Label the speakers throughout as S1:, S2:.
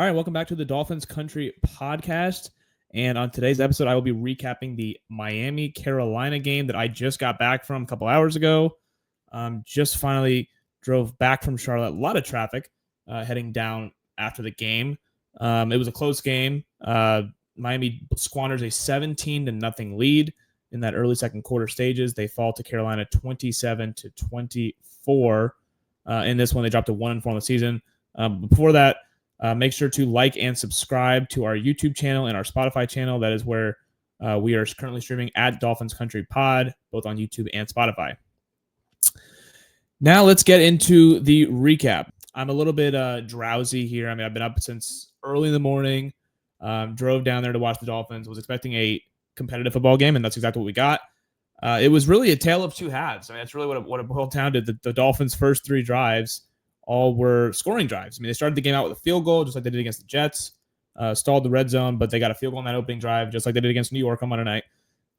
S1: All right, welcome back to the Dolphins Country podcast. And on today's episode, I will be recapping the Miami Carolina game that I just got back from a couple hours ago. Just finally drove back from Charlotte. A lot of traffic heading down after the game. It was a close game. Miami squanders a 17-0 lead in that early second quarter stages. They fall to Carolina 27-24. In this one, they dropped to 1-4 on the season. Before that, make sure to like and subscribe to our YouTube channel and our Spotify channel. That is where we are currently streaming at Dolphins Country Pod, both on YouTube and Spotify. Now let's get into the recap. I'm a little bit drowsy here. I mean, I've been up since early in the morning, drove down there to watch the Dolphins, was expecting a competitive football game, and that's exactly what we got. It was really a tale of two halves. I mean, that's really what it boiled down to. The Dolphins' first three drives all were scoring drives. I mean, they started the game out with a field goal, just like they did against the Jets, stalled the red zone, but they got a field goal in that opening drive, just like they did against New York on Monday night.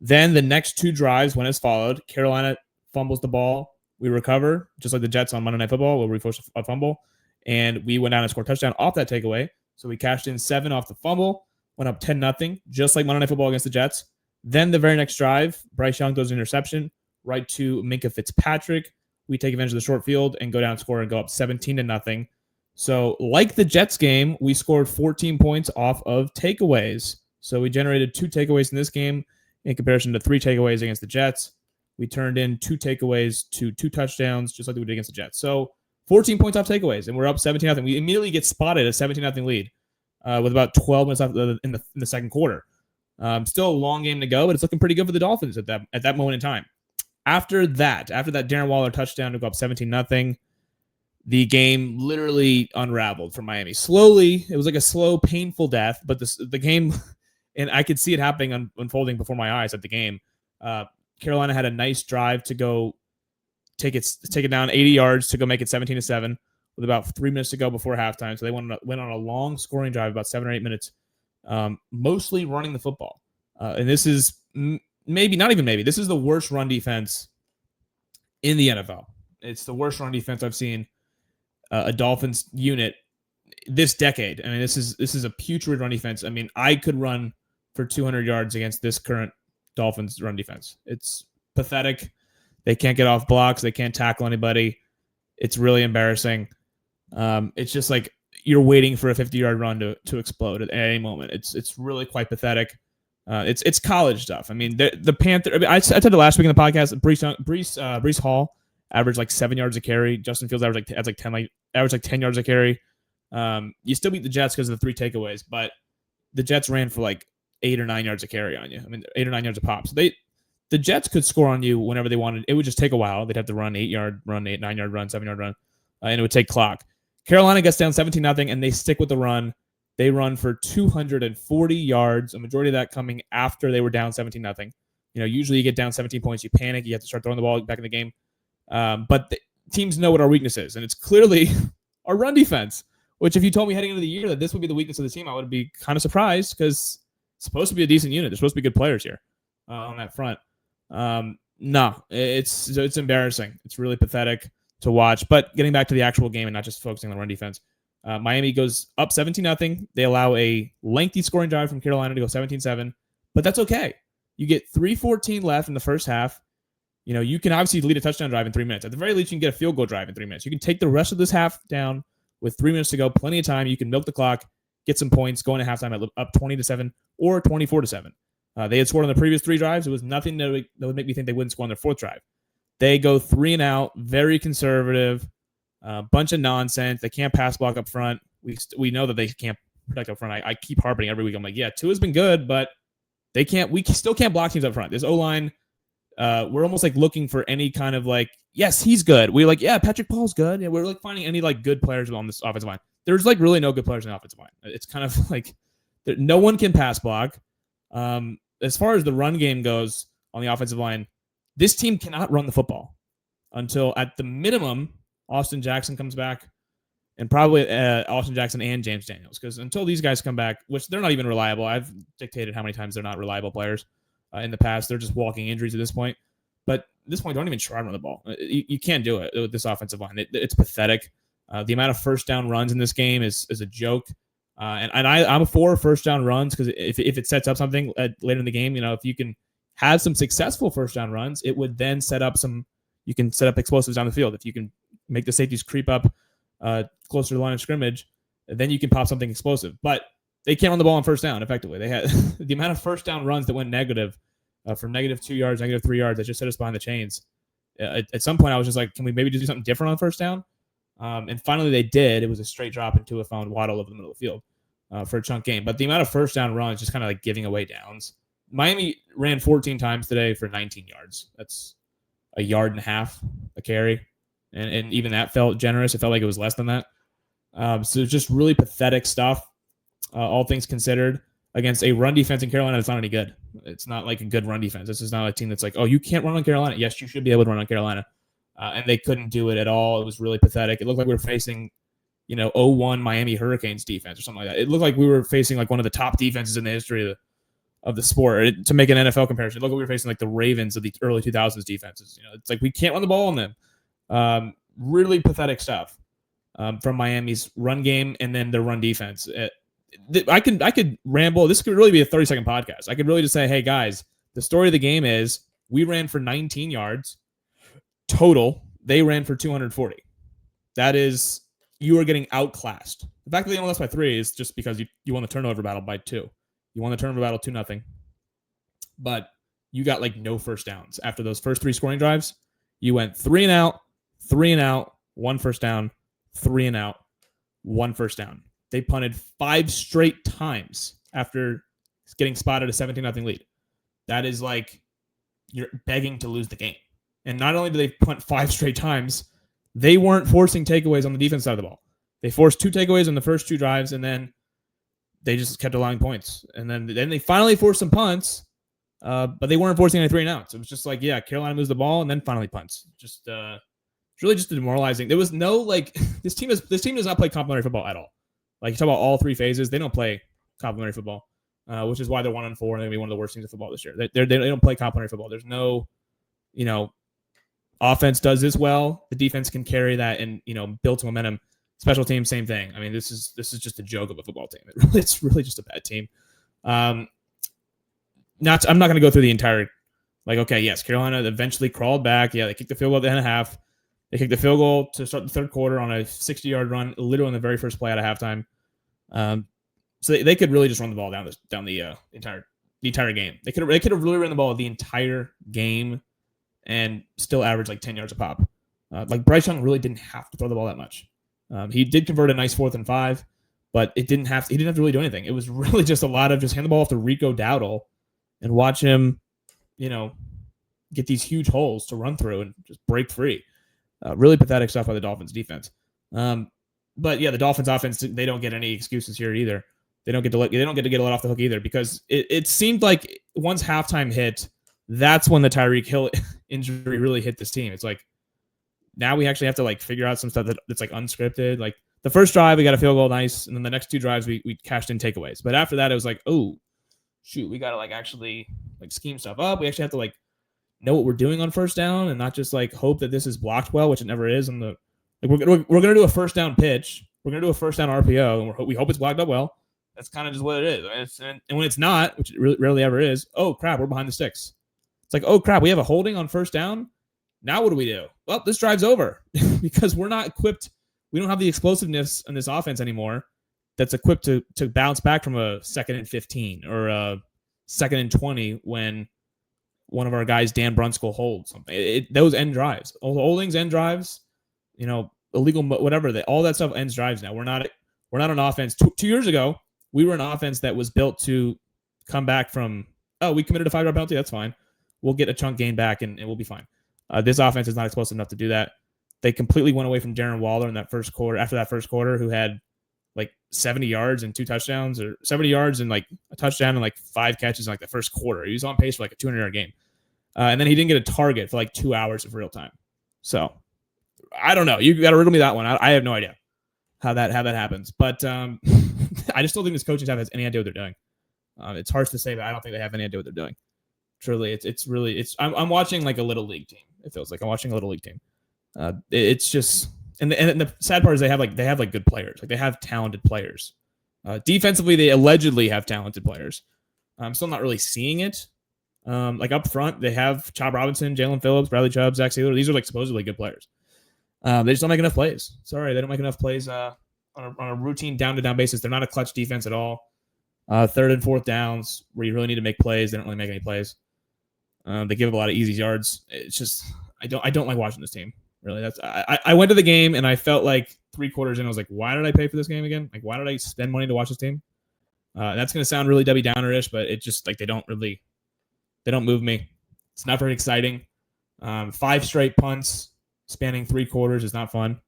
S1: Then the next two drives went as followed. Carolina fumbles the ball. We recover, just like the Jets on Monday Night Football, where we forced a fumble, and we went down and scored a touchdown off that takeaway. So we cashed in 7 off the fumble, went up 10-0, just like Monday Night Football against the Jets. Then the very next drive, Bryce Young throws an interception right to Minkah Fitzpatrick. We take advantage of the short field and go down, score, and go up 17-0. So like the Jets game, we scored 14 points off of takeaways. So we generated 2 takeaways in this game in comparison to 3 takeaways against the Jets. We turned in 2 takeaways to 2 touchdowns, just like we did against the Jets. So 14 points off takeaways, and we're up 17-0. We immediately get spotted a 17-0 lead with about 12 minutes left in the second quarter. Still a long game to go, but it's looking pretty good for the Dolphins at that moment in time. After that Darren Waller touchdown to go up 17-0, the game literally unraveled for Miami. Slowly, it was like a slow, painful death, but the game, and I could see it happening, unfolding before my eyes at the game. Carolina had a nice drive to go take it down 80 yards to go make it 17-7 with about 3 minutes to go before halftime. So they went on a long scoring drive, about 7 or 8 minutes, mostly running the football. And this is this is the worst run defense in the NFL. It's the worst run defense I've seen a Dolphins unit this decade. I mean, this is a putrid run defense. I mean, I could run for 200 yards against this current Dolphins run defense. It's pathetic. They can't get off blocks. They can't tackle anybody. It's really embarrassing. It's just like you're waiting for a 50-yard run to explode at any moment. It's really quite pathetic. It's college stuff. I mean, the Panther. I mean, I said it last week in the podcast. Breece Hall averaged like 7 yards a carry. Justin Fields averaged like 10 yards a carry. You still beat the Jets because of the 3 takeaways, but the Jets ran for like 8 or 9 yards a carry on you. I mean, 8 or 9 yards a pop. So the Jets could score on you whenever they wanted. It would just take a while. They'd have to run 8-yard run, 9-yard run, 7-yard run, and it would take clock. Carolina gets down 17-0, and they stick with the run. They run for 240 yards, a majority of that coming after they were down 17-0. Usually you get down 17 points, you panic, you have to start throwing the ball back in the game. But the teams know what our weakness is, and it's clearly our run defense, which if you told me heading into the year that this would be the weakness of the team, I would be kind of surprised because it's supposed to be a decent unit. There's supposed to be good players here on that front. No, it's embarrassing. It's really pathetic to watch. But getting back to the actual game and not just focusing on the run defense, Miami goes up 17-0. They allow a lengthy scoring drive from Carolina to go 17-7, but that's okay. You get 3:14 left in the first half. You can obviously lead a touchdown drive in 3 minutes. At the very least, you can get a field goal drive in 3 minutes. You can take the rest of this half down with 3 minutes to go, plenty of time. You can milk the clock, get some points, going to halftime up 20-7 or 24-7. They had scored on the previous 3 drives. It was nothing that would make me think they wouldn't score on their 4th drive. They go 3 and out, very conservative, bunch of nonsense. They can't pass block up front. We know that they can't protect up front. I keep harping every week. I'm like, yeah, Tua's been good, but they can't. We still can't block teams up front. This O-line, we're almost like looking for any kind of like, yes, he's good. We're like, yeah, Patrick Paul's good. Yeah, we're like finding any like good players on this offensive line. There's like really no good players in the offensive line. It's kind of like no one can pass block. As far as the run game goes on the offensive line, this team cannot run the football until, at the minimum, Austin Jackson comes back, and probably Austin Jackson and James Daniels, because until these guys come back, which they're not even reliable. I've dictated how many times they're not reliable players in the past. They're just walking injuries at this point. But at this point, don't even try to run the ball. You can't do it with this offensive line. It's pathetic. The amount of first down runs in this game is a joke. I'm for first down runs because if it sets up something later in the game, if you can have some successful first down runs, it would then you can set up explosives down the field. If you can make the safeties creep up closer to the line of scrimmage, then you can pop something explosive. But they can't run the ball on first down effectively. They had the amount of first down runs that went negative from -2 yards, -3 yards that just set us behind the chains. At some point, I was just like, can we maybe just do something different on first down? And finally, they did. It was a straight drop into a found Waddle over the middle of the field for a chunk game. But the amount of first down runs just kind of like giving away downs. Miami ran 14 times today for 19 yards. That's a yard and a half a carry. And even that felt generous. It felt like it was less than that. So just really pathetic stuff, all things considered, against a run defense in Carolina that's not any good. It's not like a good run defense. This is not a team that's like, oh, you can't run on Carolina. Yes, you should be able to run on Carolina. And they couldn't do it at all. It was really pathetic. It looked like we were facing, 0-1 Miami Hurricanes defense or something like that. It looked like we were facing like one of the top defenses in the history of the sport. To make an NFL comparison, it looked like we were facing like the Ravens of the early 2000s defenses. It's like we can't run the ball on them. Really pathetic stuff from Miami's run game and then their run defense. I could ramble. This could really be a 30-second podcast. I could really just say, hey, guys, the story of the game is we ran for 19 yards total. They ran for 240. That is, you are getting outclassed. The fact that they only lost by 3 is just because you won the turnover battle by 2. You won the turnover battle 2-0. But you got like no first downs. After those first 3 scoring drives, you went 3 and out, 3 and out, 1 first down, 3 and out, 1 first down. They punted 5 straight times after getting spotted a 17-0 lead. That is like you're begging to lose the game. And not only did they punt 5 straight times, they weren't forcing takeaways on the defense side of the ball. They forced 2 takeaways in the first 2 drives, and then they just kept allowing points. And then they finally forced some punts, but they weren't forcing any 3 and outs. It was just like, yeah, Carolina moves the ball and then finally punts. It's really just demoralizing. There was no like this team does not play complementary football at all. Like you talk about all 3 phases, they don't play complementary football, which is why they're 1-4 and they're gonna be one of the worst teams of football this year. They don't play complementary football. There's no, offense does this well. The defense can carry that and build some momentum. Special teams, same thing. I mean, this is just a joke of a football team. It's really just a bad team. I'm not going to go through the entire. Like, okay, yes, Carolina eventually crawled back. Yeah, they kicked the field goal at the end of half. They kicked the field goal to start the third quarter on a 60-yard run, literally on the very first play out of halftime. So they could really just run the ball down the entire game. They could have really run the ball the entire game and still average like 10 yards a pop. Like Bryce Young really didn't have to throw the ball that much. He did convert a nice 4th and 5, but he didn't have to really do anything. It was really just a lot of just hand the ball off to Rico Dowdle and watch him, get these huge holes to run through and just break free. Really pathetic stuff by the Dolphins defense. But yeah, the Dolphins offense, they don't get any excuses here either. They don't get to get let off the hook either, because it seemed like once halftime hit, that's when the Tyreek Hill injury really hit this team. It's like now we actually have to like figure out some stuff that's like unscripted. Like the first drive, we got a field goal, nice, and then the next 2 drives we cashed in takeaways. But after that, it was like, oh shoot, we gotta like actually like scheme stuff up. We actually have to like know what we're doing on first down and not just like hope that this is blocked well, which it never is. We're gonna do a first down pitch. We're gonna do a first down RPO, and we hope it's blocked up well. That's kind of just what it is. And when it's not, which it really rarely ever is, oh crap, we're behind the sticks. It's like, oh crap, we have a holding on first down. Now what do we do? Well, this drive's over because we're not equipped. We don't have the explosiveness in this offense anymore that's equipped to bounce back from a 2nd and 15 or a 2nd and 20 when one of our guys, Dan Brunskill, holds something. Those end drives, holdings, end drives, illegal, whatever. All that stuff ends drives now. We're not an offense. 2 years ago, we were an offense that was built to come back from, oh, we committed a 5-yard penalty. That's fine. We'll get a chunk gain back and we'll be fine. This offense is not explosive enough to do that. They completely went away from Darren Waller in that first quarter, after that first quarter, who had like 70 yards and 2 touchdowns, or 70 yards and like a touchdown and like 5 catches in like the first quarter. He was on pace for like a 200-yard game. And then he didn't get a target for like 2 hours of real time. So I don't know. You got to riddle me that one. I have no idea how that happens. But I just don't think this coaching staff has any idea what they're doing. It's harsh to say, but I don't think they have any idea what they're doing. Truly, I'm watching like a little league team. It feels like I'm watching a little league team. It's just, and the sad part is they have good players. Like they have talented players. Defensively, they allegedly have talented players. I'm still not really seeing it. Like up front, they have Chop Robinson, Jalen Phillips, Bradley Chubb, Zach Sealer. These are like supposedly good players. They just don't make enough plays. Sorry, they don't make enough plays on a routine down-to-down basis. They're not a clutch defense at all. Third and fourth downs where you really need to make plays, they don't really make any plays. They give up a lot of easy yards. It's just I don't like watching this team. Really, I went to the game and I felt like 3 quarters in, I was like, why did I pay for this game again? Like, why did I spend money to watch this team? That's gonna sound really Debbie Downer-ish, but it just like they don't move me. It's not very exciting. 5 straight punts spanning 3 quarters is not fun.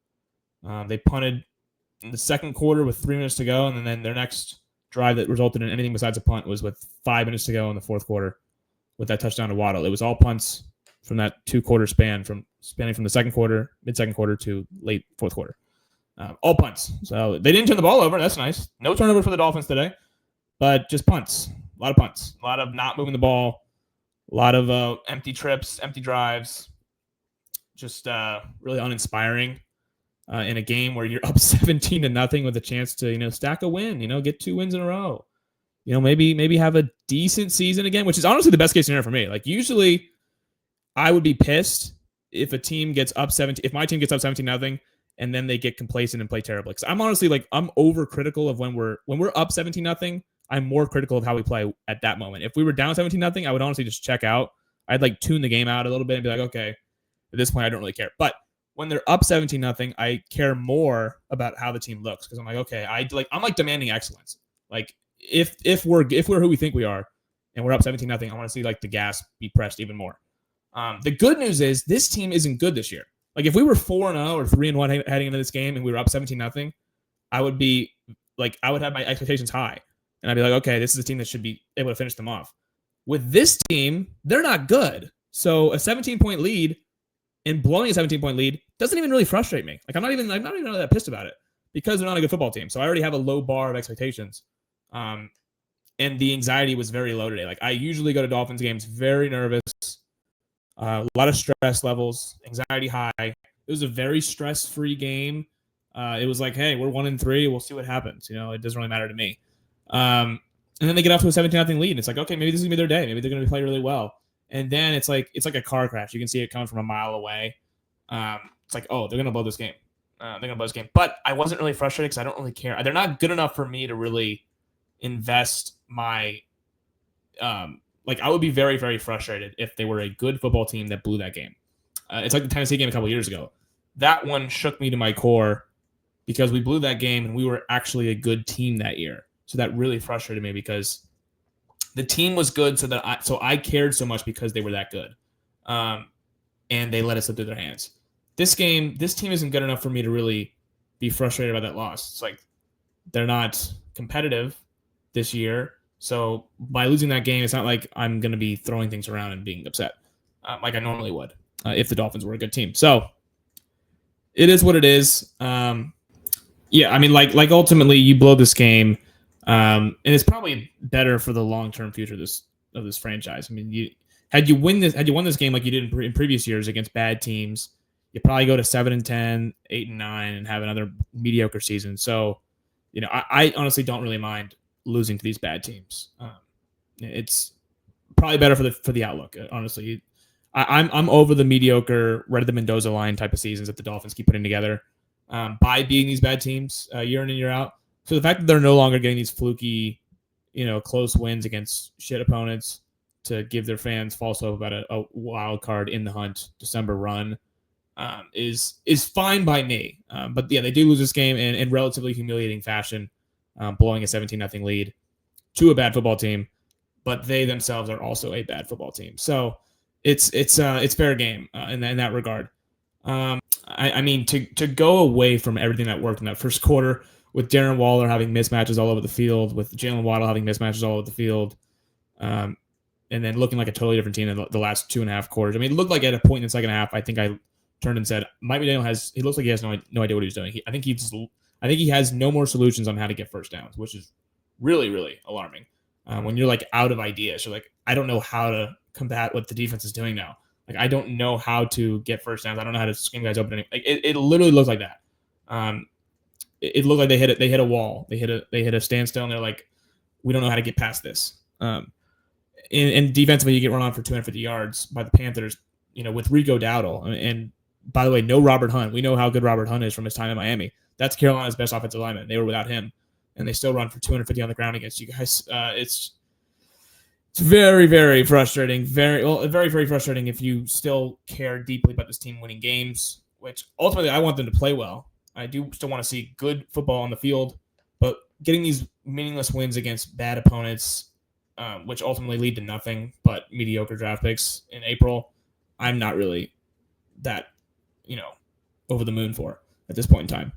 S1: They punted in the second quarter with 3 minutes to go, and then their next drive that resulted in anything besides a punt was with 5 minutes to go in the fourth quarter with that touchdown to Waddle. It was all punts from that 2-quarter span, spanning from the second quarter, mid-second quarter to late fourth quarter. All punts. So they didn't turn the ball over. That's nice. No turnover for the Dolphins today, but just punts. A lot of punts. A lot of not moving the ball. A lot of empty trips, empty drives. Just really uninspiring in a game where you're up 17-0 with a chance to, stack a win, get 2 wins in a row. Maybe have a decent season again, which is honestly the best case scenario for me. Like usually I would be pissed if a team gets up 17, if my team gets up 17-0 and then they get complacent and play terribly. Because I'm honestly I'm overcritical of when we're up 17-0. I'm more critical of how we play at that moment. If we were down 17-0, I would honestly just check out. I'd tune the game out a little bit and be like, okay, at this point I don't really care. But when they're up 17-0, I care more about how the team looks because I'm like, okay, I'm demanding excellence. Like if we're who we think we are and we're up 17-0, I want to see the gas be pressed even more. The good news is this team isn't good this year. Like if we were 4-0 or 3-1 heading into this game and we were up 17-0, I would be I would have my expectations high. And I'd be like, okay, this is a team that should be able to finish them off. With this team, they're not good. So a 17-point lead and blowing a 17-point lead doesn't even really frustrate me. I'm not even really that pissed about it because they're not a good football team. So I already have a low bar of expectations. And the anxiety was very low today. I usually go to Dolphins games very nervous, a lot of stress levels, anxiety high. It was a very stress-free game. It was like, hey, we're 1-3. We'll see what happens. It doesn't really matter to me. And then they get off to a 17-0 lead. And it's like, okay, maybe this is gonna be their day. Maybe they're gonna play really well. And then it's like a car crash. You can see it coming from a mile away. It's like, oh, they're gonna blow this game. But I wasn't really frustrated because I don't really care. They're not good enough for me to really invest my. I would be very, very frustrated if they were a good football team that blew that game. It's like the Tennessee game a couple years ago. That one shook me to my core because we blew that game and we were actually a good team that year. So that really frustrated me because the team was good, so I cared so much because they were that good, and they let us slip through their hands. This team isn't good enough for me to really be frustrated about that loss. It's like they're not competitive this year, so by losing that game, it's not like I'm going to be throwing things around and being upset like I normally would if the Dolphins were a good team. So it is what it is. Yeah, I mean, ultimately, you blow this game. And it's probably better for the long-term future of this franchise. I mean, had you won this game like you did in previous years against bad teams, you probably go to 7-10, 8-9, and have another mediocre season. So, I honestly don't really mind losing to these bad teams. It's probably better for the outlook. Honestly, I'm over the mediocre Red of the Mendoza line type of seasons that the Dolphins keep putting together by beating these bad teams year in and year out. So the fact that they're no longer getting these fluky, close wins against shit opponents to give their fans false hope about a wild card in the hunt December run is fine by me. But yeah, they do lose this game in relatively humiliating fashion, blowing a 17-0 lead to a bad football team. But they themselves are also a bad football team. So it's fair game in that regard. I mean, to go away from everything that worked in that first quarter, with Darren Waller having mismatches all over the field, with Jalen Waddle having mismatches all over the field, and then looking like a totally different team in the last 2.5 quarters. I mean, it looked like at a point in the second half, I think I turned and said, Mike McDaniel he looks like he has no idea what he's doing. I think he has no more solutions on how to get first downs, which is really, really alarming. When you're out of ideas, you're like, I don't know how to combat what the defense is doing now. I don't know how to get first downs. I don't know how to scheme guys open. It literally looks like that. it looked like they hit a wall. They hit a standstill, and they're like, we don't know how to get past this. And defensively, you get run on for 250 yards by the Panthers, with Rico Dowdle. And by the way, no Robert Hunt. We know how good Robert Hunt is from his time in Miami. That's Carolina's best offensive lineman. They were without him, and they still run for 250 on the ground against you guys. It's very, very frustrating. Very, very frustrating if you still care deeply about this team winning games, which ultimately I want them to play well. I do still want to see good football on the field, but getting these meaningless wins against bad opponents, which ultimately lead to nothing but mediocre draft picks in April, I'm not really that, over the moon for at this point in time.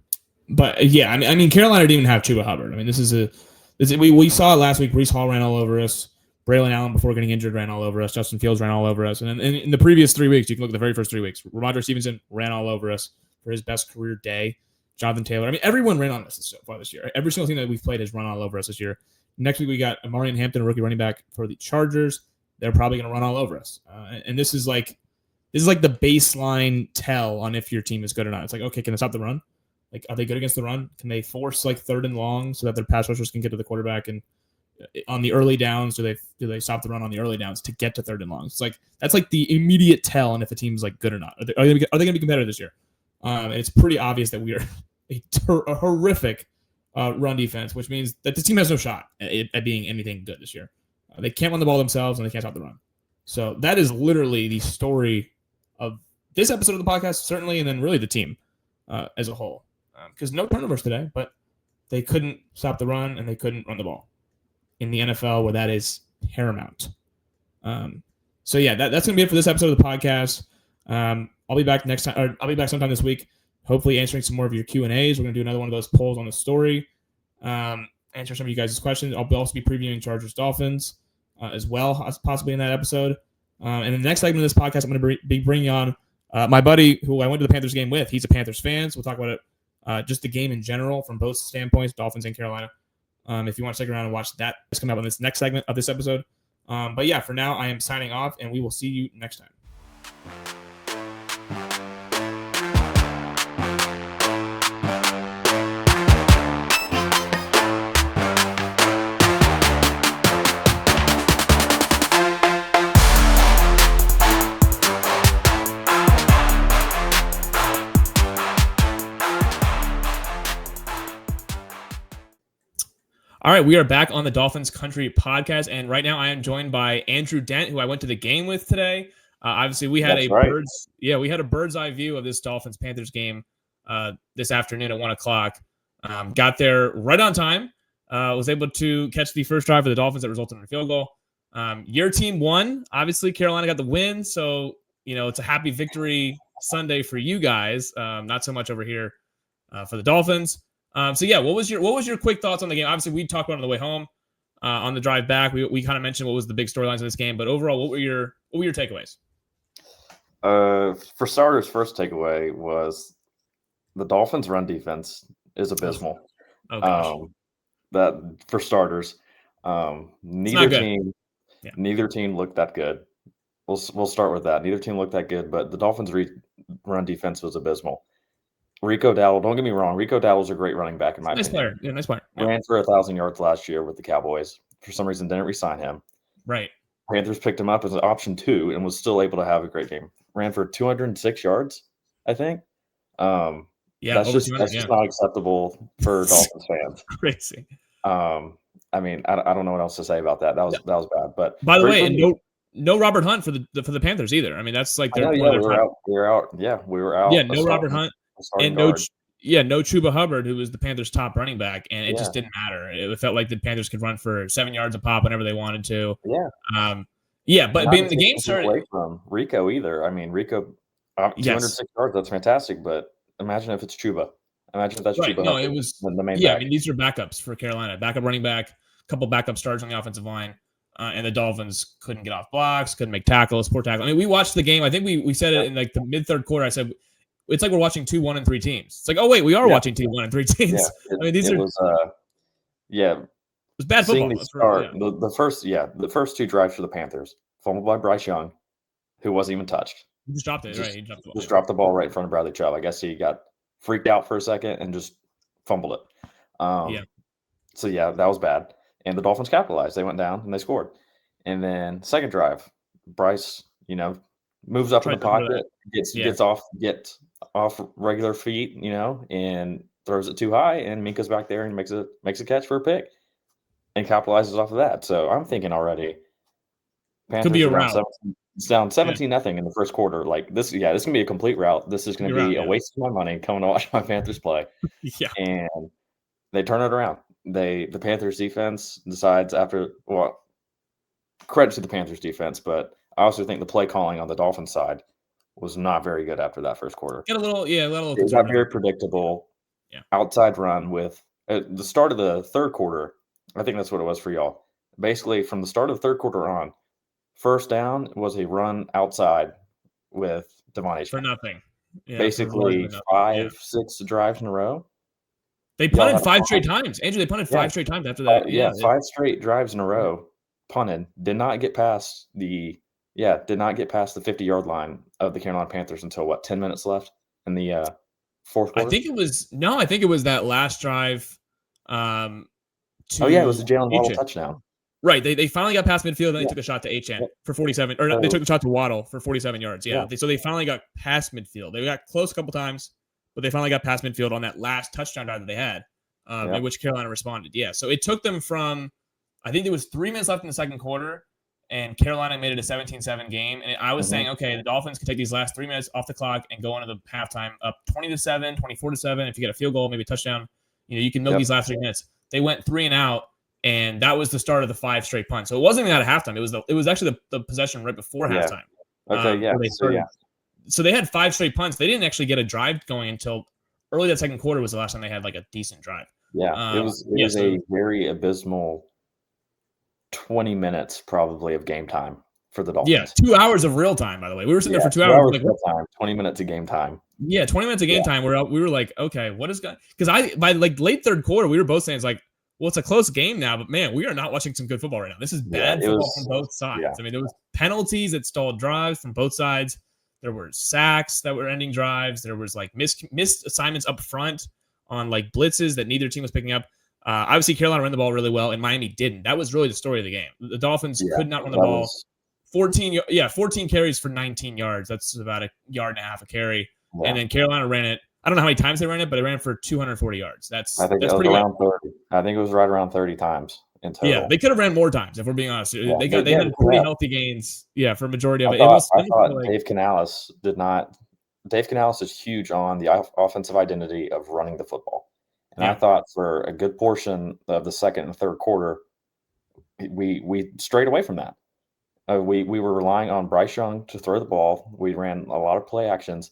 S1: But yeah, I mean, Carolina didn't even have Chuba Hubbard. I mean, we saw it last week. Breece Hall ran all over us. Braylon Allen, before getting injured, ran all over us. Justin Fields ran all over us. And in the previous 3 weeks, you can look at the very first 3 weeks, Ramondre Stevenson ran all over us for his best career day. Jonathan Taylor. I mean, everyone ran on us so far this year. Every single team that we've played has run all over us this year. Next week, we got Amarian Hampton, a rookie running back for the Chargers. They're probably going to run all over us. And this is like the baseline tell on if your team is good or not. It's like, okay, can they stop the run? Like, are they good against the run? Can they force like third and long so that their pass rushers can get to the quarterback? And on the early downs, do they stop the run on the early downs to get to third and long? It's like that's like the immediate tell on if a team is like good or not. Are they going to be competitive this year? And it's pretty obvious that we are a horrific run defense, which means that this team has no shot at being anything good this year. They can't run the ball themselves, and they can't stop the run. So that is literally the story of this episode of the podcast, certainly, and then really the team as a whole. Because no turnovers today, but they couldn't stop the run, and they couldn't run the ball in the NFL, where that is paramount. So yeah, that's going to be it for this episode of the podcast. I'll be back next time, or I'll be back sometime this week, hopefully answering some more of your Q&As. We're going to do another one of those polls on the story, answer some of you guys' questions. I'll also be previewing Chargers Dolphins as well, possibly in that episode. And in the next segment of this podcast, I'm going to be bringing on my buddy who I went to the Panthers game with. He's a Panthers fan, so we'll talk about it, just the game in general from both standpoints, Dolphins and Carolina. If you want to stick around and watch that, it's coming up on this next segment of this episode. But yeah, for now, I am signing off, and we will see you next time. All right, we are back on the Dolphins Country podcast, and right now I am joined by Andrew Dent, who I went to the game with today. Obviously, we had we had a bird's eye view of this Dolphins Panthers game this afternoon at 1:00. Got there right on time. Was able to catch the first drive for the Dolphins that resulted in a field goal. Your team won. Obviously, Carolina got the win, so it's a happy victory Sunday for you guys. Not so much over here for the Dolphins. So yeah, what was your quick thoughts on the game? Obviously, we talked about it on the way home, on the drive back. We kind of mentioned what was the big storylines of this game, but overall, what were your takeaways?
S2: For starters, first takeaway was the Dolphins' run defense is abysmal.
S1: Oh gosh.
S2: That for starters, neither team looked that good. We'll start with that. Neither team looked that good, but the Dolphins' run defense was abysmal. Rico Dowdle, don't get me wrong. Rico Dowdle's a great running back in my opinion.
S1: Player. Yeah, nice player. Yeah.
S2: Ran for 1,000 yards last year with the Cowboys. For some reason, didn't re-sign him.
S1: Right.
S2: Panthers picked him up as an option 2 and was still able to have a great game. Ran for 206 yards, I think. That's just not acceptable for Dolphins fans.
S1: Crazy.
S2: I mean, I don't know what else to say about that. That was bad. But
S1: by the way, and no Robert Hunt for the Panthers either. I mean, that's like
S2: we were out. Yeah, we were out.
S1: Yeah, no Robert Hunt and no Chuba Hubbard, who was the Panthers' top running back, and it just didn't matter. It felt like the Panthers could run for 7 yards a pop whenever they wanted to.
S2: Yeah.
S1: But being the game started
S2: away from Rico either. I mean, Rico 206 yards. That's fantastic. But imagine if it's Chuba. Imagine if that's Chuba.
S1: No, it was
S2: the main.
S1: Yeah,
S2: back.
S1: I mean, these are backups for Carolina. Backup running back, a couple backup starters on the offensive line. And the Dolphins couldn't get off blocks, couldn't make tackles, poor tackle. I mean, we watched the game. I think we said it in like the mid-third quarter. I said, it's like we're watching 2 1-3 teams. It's like, oh wait, we are watching 2 1-3 teams.
S2: Yeah,
S1: I mean, it was bad football.
S2: The first 2 drives for the Panthers, fumbled by Bryce Young, who wasn't even touched.
S1: He just dropped it. He dropped the ball.
S2: Dropped the ball right in front of Bradley Chubb. I guess he got freaked out for a second and just fumbled it. So yeah, that was bad. And the Dolphins capitalized. They went down and they scored. And then second drive, Bryce, moves up in the pocket, gets off regular feet, and throws it too high, and Minka's back there and makes a catch for a pick and capitalizes off of that. So I'm thinking already, Panthers
S1: could be a rout.
S2: It's down 17-0 in the first quarter. Like this, this is gonna be a complete rout. This is gonna be a waste of my money coming to watch my Panthers play. And they turn it around. The Panthers defense decides credit to the Panthers defense, but I also think the play calling on the Dolphins side was not very good after that first quarter.
S1: It
S2: was not very predictable. Outside run with the start of the third quarter. I think that's what it was for y'all. Basically, from the start of the third quarter on, first down was a run outside with Devon H.
S1: For nothing. Yeah,
S2: basically 5-6 drives in a row.
S1: They punted 5 straight times. Andrew, they punted 5 straight times after that.
S2: 5 straight drives in a row. Punted. Did not get past the 50-yard line of the Carolina Panthers until 10 minutes left in the fourth quarter?
S1: I think it was that last drive. It
S2: was a Jalen Waddle touchdown.
S1: Right. They finally got past midfield, and they took a shot to Achane for 47. Or they took a shot to Waddle for 47 yards. So they finally got past midfield. They got close a couple times, but they finally got past midfield on that last touchdown drive that they had, in which Carolina responded. So it took them from, I think there was 3 minutes left in the second quarter, and Carolina made it a 17-7 game. And I was saying, okay, the Dolphins can take these last 3 minutes off the clock and go into the halftime up 20-7, 24-7. If you get a field goal, maybe a touchdown, you can milk these last 3 minutes. They went 3 and out, and that was the start of the 5 straight punts. So it wasn't even at halftime. It was actually the possession right before halftime.
S2: Okay,
S1: So they had 5 straight punts. They didn't actually get a drive going until early that second quarter was the last time they had a decent drive.
S2: It was a very abysmal 20 minutes probably of game time for the Dolphins.
S1: 2 hours of real time, by the way. We were sitting there for 2 hours.
S2: Real time, 20 minutes of game time.
S1: 20 minutes of game time. We were like, okay, what is going? Because by late third quarter, we were both saying it's a close game now, but man, we are not watching some good football right now. This is bad football from both sides. I mean, there was penalties that stalled drives from both sides. There were sacks that were ending drives. There was missed assignments up front on blitzes that neither team was picking up. Obviously, Carolina ran the ball really well, and Miami didn't. That was really the story of the game. The Dolphins could not run the ball. 14 carries for 19 yards. That's about a yard and a half a carry. And then Carolina ran it. I don't know how many times they ran it, but they ran it for 240 yards. That's pretty
S2: around 30. I think it was right around 30 times in total.
S1: Yeah, they could have ran more times, if we're being honest. They had pretty healthy gains. For a majority of it.
S2: I thought Dave Canales did not. Dave Canales is huge on the offensive identity of running the football. And I thought for a good portion of the second and third quarter, we strayed away from that. We were relying on Bryce Young to throw the ball. We ran a lot of play actions,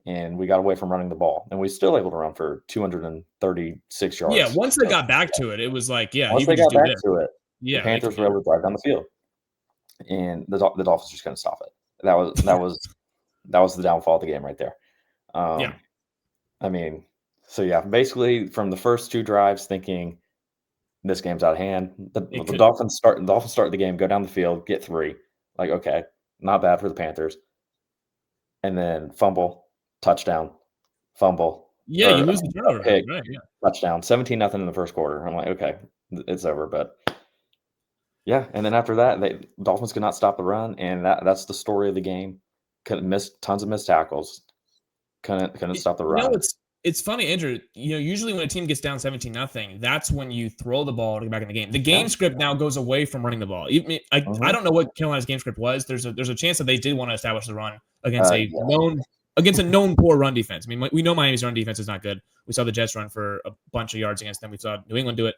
S2: and we got away from running the ball. And we still able to run for 236 yards.
S1: Yeah, once they got back to it, it was
S2: once they got back to it, the Panthers were able to drive down the field, and the Dolphins just couldn't stop it. That was the downfall of the game right there. I mean. So basically from the first 2 drives, thinking this game's out of hand. The Dolphins start the game, go down the field, get 3. Okay, not bad for the Panthers. And then fumble, touchdown, fumble.
S1: You lose the turnover.
S2: Pick, touchdown, 17-0 in the first quarter. I'm like, okay, it's over. But and then after that, Dolphins could not stop the run, and that's the story of the game. Tons of missed tackles. Couldn't stop the run.
S1: It's funny, Andrew. Usually when a team gets down 17-0, that's when you throw the ball to get back in the game. The game script now goes away from running the ball. I don't know what Carolina's game script was. There's a chance that they did want to establish the run against a known poor run defense. I mean, we know Miami's run defense is not good. We saw the Jets run for a bunch of yards against them. We saw New England do it,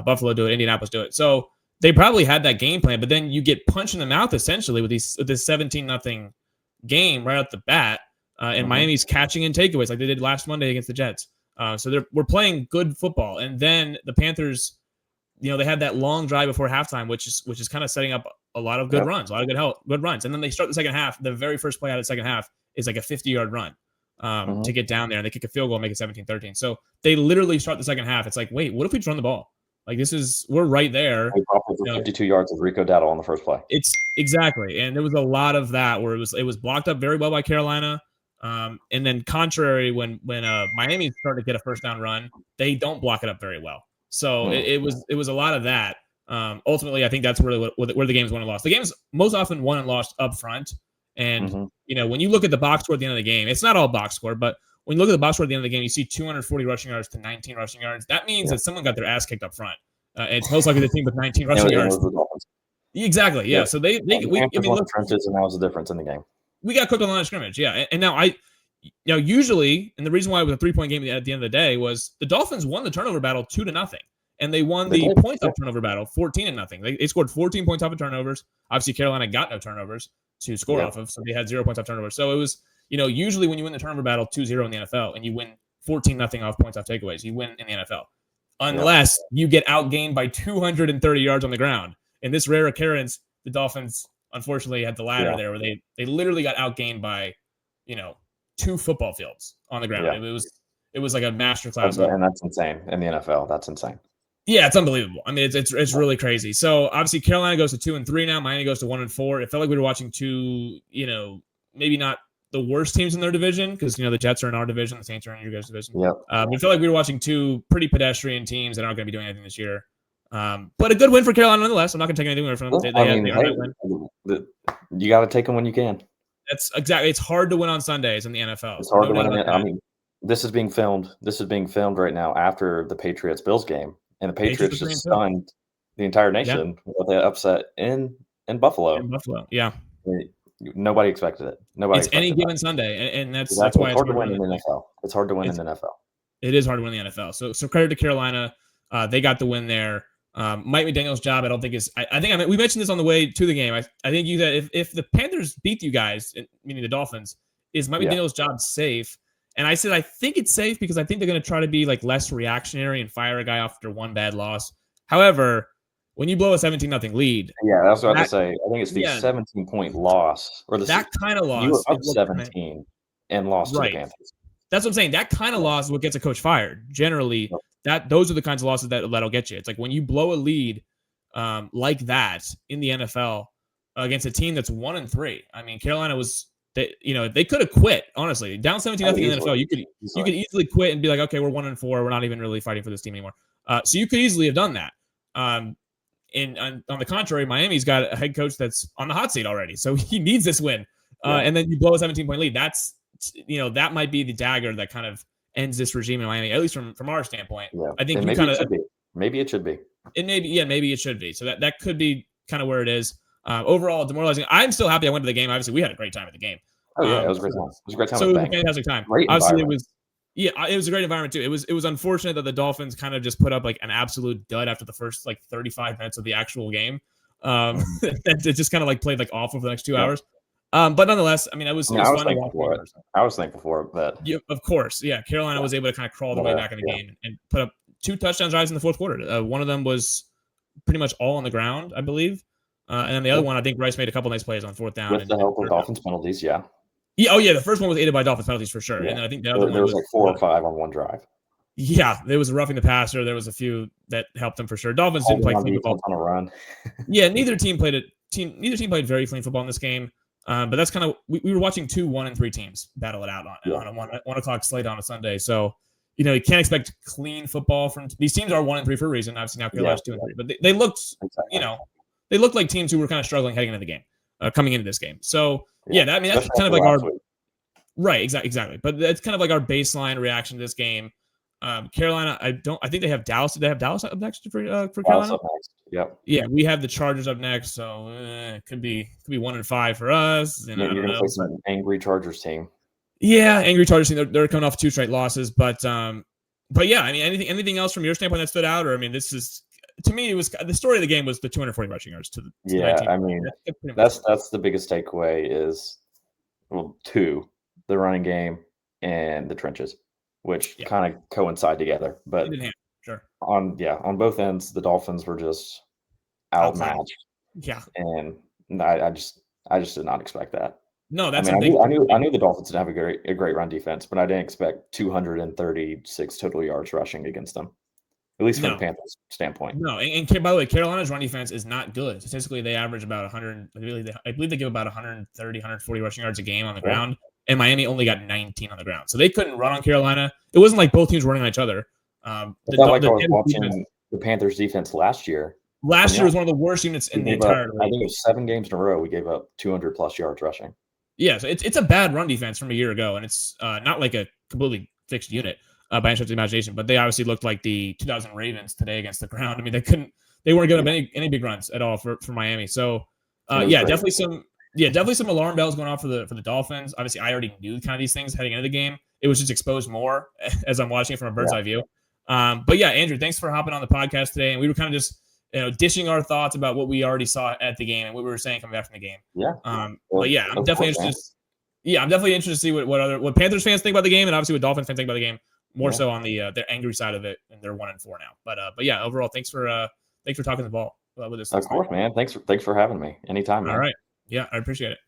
S1: Buffalo do it, Indianapolis do it. So they probably had that game plan, but then you get punched in the mouth essentially with this 17-0 game right out the bat. And Miami's catching in takeaways like they did last Monday against the Jets. So we're playing good football. And then the Panthers, they had that long drive before halftime, which is kind of setting up a lot of good runs, a lot of good runs. And then they start the second half. The very first play out of the second half is a 50-yard run to get down there. And they kick a field goal and make it 17-13. So they literally start the second half. It's wait, what if we just run the ball? We're right there.
S2: 52 yards of Rico Dowdle on the first play.
S1: It's exactly. And there was a lot of that where it was blocked up very well by Carolina. And then contrary, when Miami started to get a first down run, they don't block it up very well. So it was a lot of that. Ultimately, I think that's really where the game's won and lost. The game's most often won and lost up front. And, when you look at the box score at the end of the game, it's not all box score, but when you look at the box score at the end of the game, you see 240 rushing yards to 19 rushing yards. That means that someone got their ass kicked up front. It's most likely the team with 19 rushing yards. Exactly. Yeah. So we
S2: the trenches, and that was the difference in the game.
S1: We got cooked on the line of scrimmage. Yeah. And now usually, and the reason why it was a 3-point game at the end of the day was the Dolphins won the turnover battle 2-0. And they won the points off turnover battle 14-0. They scored 14 points off of turnovers. Obviously, Carolina got no turnovers to score off of, so they had 0 points off turnovers. So it was, usually when you win the turnover battle 2-0 in the NFL and you win 14-0 off points off takeaways, you win in the NFL. Unless you get outgained by 230 yards on the ground. In this rare occurrence, the Dolphins unfortunately had the latter there, where they literally got outgained by, 2 football fields on the ground. Yeah. It was like a masterclass.
S2: And that's insane in the NFL. That's insane.
S1: Yeah, it's unbelievable. I mean, it's really crazy. So obviously Carolina goes to 2-3 now. Miami goes to 1-4. It felt like we were watching two, maybe not the worst teams in their division, because the Jets are in our division, the Saints are in your guys' division.
S2: Yeah.
S1: But it felt like we were watching two pretty pedestrian teams that aren't going to be doing anything this year. But a good win for Carolina nonetheless. I'm not going to take anything away from them.
S2: You got to take them when you can.
S1: That's exactly. It's hard to win on Sundays in the NFL.
S2: It's hard to win. This is being filmed. This is being filmed right now after the Patriots-Bills game, and the Patriots just stunned the entire nation with the upset in Buffalo.
S1: In Buffalo, yeah.
S2: Nobody expected it.
S1: It's any given Sunday, and that's why
S2: it's hard to win in the NFL. It's hard to win in the NFL.
S1: It is hard to win in the NFL. So credit to Carolina. They got the win there. Mike McDaniel's job, I don't think is. I think we mentioned this on the way to the game. I think you said if the Panthers beat you guys, meaning the Dolphins, is Mike McDaniel's job safe? And I said I think it's safe because I think they're going to try to be like less reactionary and fire a guy after one bad loss. However, when you blow a 17-0 lead,
S2: that's what I have to say. I think it's the 17-point loss or
S1: that kind of loss.
S2: You were up 17 and lost to the Panthers.
S1: That's what I'm saying. That kind of loss is what gets a coach fired. Generally, those are the kinds of losses that'll get you. It's like when you blow a lead like that in the NFL against a team that's 1-3. I mean, Carolina was. They could have quit, honestly. Down 17-0 in the NFL, you could easily quit and be like, okay, we're 1-4. We're not even really fighting for this team anymore. So you could easily have done that. And on the contrary, Miami's got a head coach that's on the hot seat already. So he needs this win. And then you blow a 17-point lead. That's, that might be the dagger that kind of ends this regime in Miami, at least from our standpoint.
S2: Yeah. I think maybe it should be.
S1: Maybe it should be. So that could be kind of where it is. Overall, demoralizing. I'm still happy I went to the game. Obviously, we had a great time at the game.
S2: Oh yeah, it was a great time. It was a great time.
S1: So it was a fantastic time. Obviously, it was a great environment too. It was unfortunate that the Dolphins kind of just put up like an absolute dud after the first like 35 minutes of the actual game. It just kind of like played like awful for the next 2 hours. But nonetheless, I mean, it was fun to watch.
S2: I was thankful for it, but
S1: of course, Carolina was able to kind of crawl their way back in the game and put up 2 touchdown drives in the fourth quarter. One of them was pretty much all on the ground, I believe. And then the other one, I think Rice made a couple nice plays on fourth down.
S2: With the help of Dolphins penalties,
S1: Yeah, the first one was aided by Dolphins penalties for sure. Yeah. And I think the other one
S2: was like 4 or 5 on one drive.
S1: Yeah, there was a roughing the passer. There was a few that helped them for sure. Dolphins didn't play clean football
S2: on a run.
S1: Neither team played very clean football in this game. But that's kind of we were watching 2 1-3 teams battle it out on a 1 o'clock slate on a Sunday. So you can't expect clean football from these teams. Are 1-3 for a reason. Obviously now Carolina's 2-3, but they looked they looked like teams who were kind of struggling heading into the game, coming into this game. So that's kind of like our right, exactly. But that's kind of like our baseline reaction to this game. Carolina, I think they have Dallas. Did they have Dallas up next for Carolina?
S2: Yep.
S1: Yeah, we have the Chargers up next, so it could be 1-5 for us.
S2: You're going to face an angry Chargers team.
S1: Yeah, angry Chargers team. They're coming off 2 straight losses, but yeah, I mean, anything else from your standpoint that stood out, or I mean, this is. To me, it was the story of the game was the 240 rushing yards to the 19.
S2: I mean, that's the biggest takeaway is 2, the running game and the trenches, which kind of coincide together. But
S1: sure.
S2: On both ends, the Dolphins were just outmatched.
S1: Yeah,
S2: and I just did not expect that.
S1: No, that's
S2: I knew the Dolphins didn't have a great run defense, but I didn't expect 236 total yards rushing against them. At least from the Panthers' standpoint.
S1: No, and by the way, Carolina's run defense is not good. Statistically, they average about 100. I believe they give about 130, 140 rushing yards a game on the ground. and Miami only got 19 on the ground. So they couldn't run on Carolina. It wasn't like both teams running on each other.
S2: I felt like I was watching the Panthers defense last year.
S1: Last year was one of the worst units in the entire league.
S2: I think it was 7 games in a row we gave up 200+ yards rushing.
S1: Yeah, so it's a bad run defense from a year ago, and it's not like a completely fixed unit by any stretch of the imagination. But they obviously looked like the 2000 Ravens today against the ground. I mean, they weren't giving up any big runs at all for Miami. So definitely some alarm bells going off for the Dolphins. Obviously, I already knew kind of these things heading into the game. It was just exposed more as I'm watching it from a bird's eye view. But yeah, Andrew, thanks for hopping on the podcast today, and we were kind of just dishing our thoughts about what we already saw at the game and what we were saying coming back from the game.
S2: Yeah.
S1: But yeah, I'm definitely interested. Yeah, I'm definitely interested to see what Panthers fans think about the game, and obviously what Dolphins fans think about the game. More so on the their angry side of it, and they're 1-4 now. But yeah, overall, thanks for talking the ball with us.
S2: Of course, man. Thanks for having me. Anytime, man.
S1: All right. Yeah, I appreciate it.